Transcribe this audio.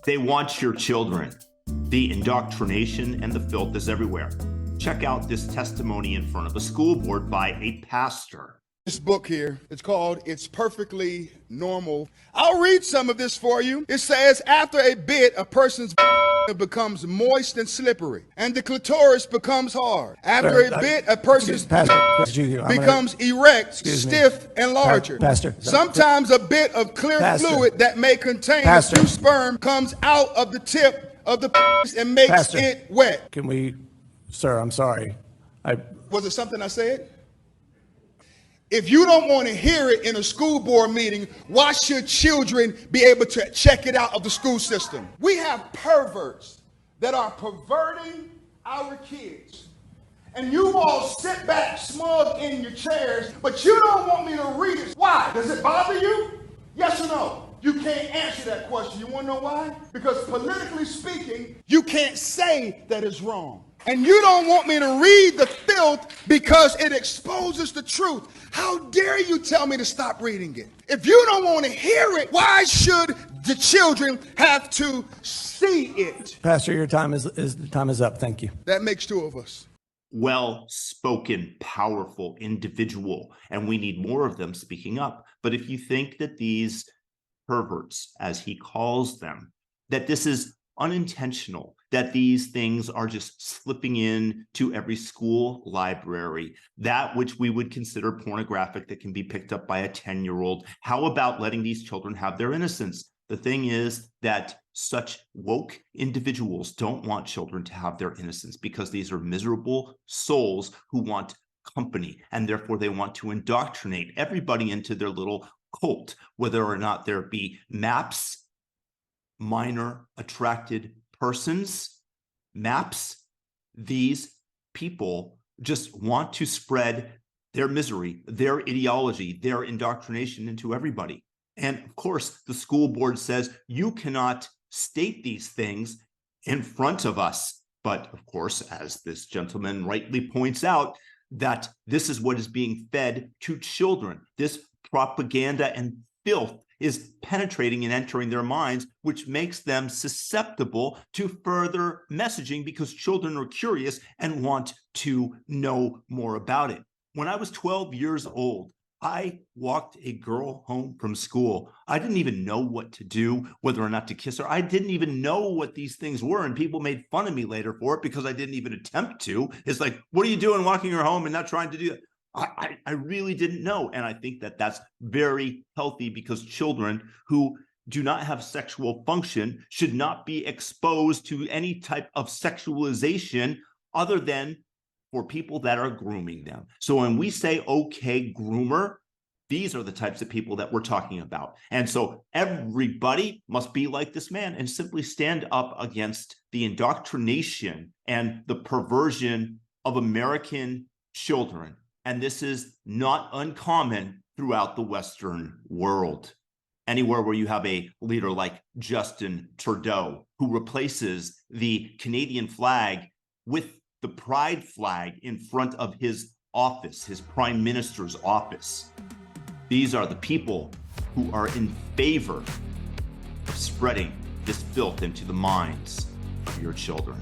They want your children. The indoctrination and the filth is everywhere. Check out this testimony in front of a school board by a pastor. This book here, it's called It's Perfectly Normal. I'll read some of this for you. It says, after a bit, a person's becomes moist and slippery, and the clitoris becomes hard. After a bit, a person's becomes erect, stiff, and larger. Sometimes a bit of clear fluid that may contain a few sperm comes out of the tip of the and makes it wet. Can we, sir, I'm sorry. Was it something I said? If you don't want to hear it in a school board meeting, why should children be able to check it out of the school system? We have perverts that are perverting our kids. And you all sit back smug in your chairs, but you don't want me to read it. Why? Does it bother you? Yes or no? You can't answer that question. You want to know why? Because politically speaking, you can't say that it's wrong. And you don't want me to read the filth because it exposes the truth. How dare you tell me to stop reading it? If you don't want to hear it, why should the children have to see it? Pastor, your time is up. Thank you. That makes two of us. Well-spoken, powerful individual, and we need more of them speaking up. But if you think that these perverts, as he calls them, that this is unintentional, that these things are just slipping in to every school library, that which we would consider pornographic that can be picked up by a 10-year-old. How about letting these children have their innocence? The thing is that such woke individuals don't want children to have their innocence because these are miserable souls who want company, and therefore they want to indoctrinate everybody into their little cult, whether or not there be MAPS, minor attracted persons, MAPS. These people just want to spread their misery, their ideology, their indoctrination into everybody. And of course, the school board says you cannot state these things in front of us. But of course, as this gentleman rightly points out, that this is what is being fed to children. This propaganda and filth is penetrating and entering their minds, which makes them susceptible to further messaging because children are curious and want to know more about it. When I was 12 years old, I walked a girl home from school. I didn't even know what to do, whether or not to kiss her. I didn't even know what these things were, and people made fun of me later for it because I didn't even attempt to. It's like, what are you doing walking her home and not trying to do that? I really didn't know. And I think that that's very healthy because children who do not have sexual function should not be exposed to any type of sexualization other than for people that are grooming them. So when we say, okay, groomer, these are the types of people that we're talking about. And so everybody must be like this man and simply stand up against the indoctrination and the perversion of American children. And this is not uncommon throughout the Western world. Anywhere where you have a leader like Justin Trudeau, who replaces the Canadian flag with the pride flag in front of his office, his prime minister's office. These are the people who are in favor of spreading this filth into the minds of your children.